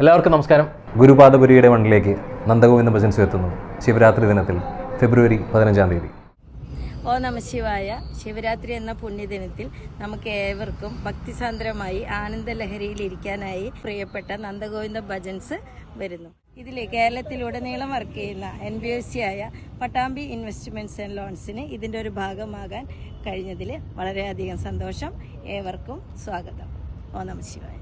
എല്ലാവർക്കും നമസ്കാരം. ഗുരുപാദപുരിയുടെ മണ്ണിലേക്ക് നന്ദഗോവിന്ദ ഭജൻസ് എത്തുന്നു ശിവരാത്രി ദിനത്തിൽ ഫെബ്രുവരി 15-ാം തീയതി. ഓ നമശിവായ. ശിവരാത്രി എന്ന പുണ്യദിനത്തിൽ നമുക്ക് ഏവർക്കും ഭക്തിസാന്ദ്രമായി ആനന്ദലഹരിയിലിരിക്കാനായി പ്രിയപ്പെട്ട നന്ദഗോവിന്ദ ഭജൻസ് വരുന്നു. ഇതിൽ കേരളത്തിലുടനീളം വർക്ക് ചെയ്യുന്ന NBOC ആയ പട്ടാമ്പി ഇൻവെസ്റ്റ്മെൻറ്റ്സ് ആൻഡ് ലോൺസിന് ഇതിൻ്റെ ഒരു ഭാഗമാകാൻ കഴിഞ്ഞതിൽ വളരെയധികം സന്തോഷം. ഏവർക്കും സ്വാഗതം. ഓ നമശിവായ.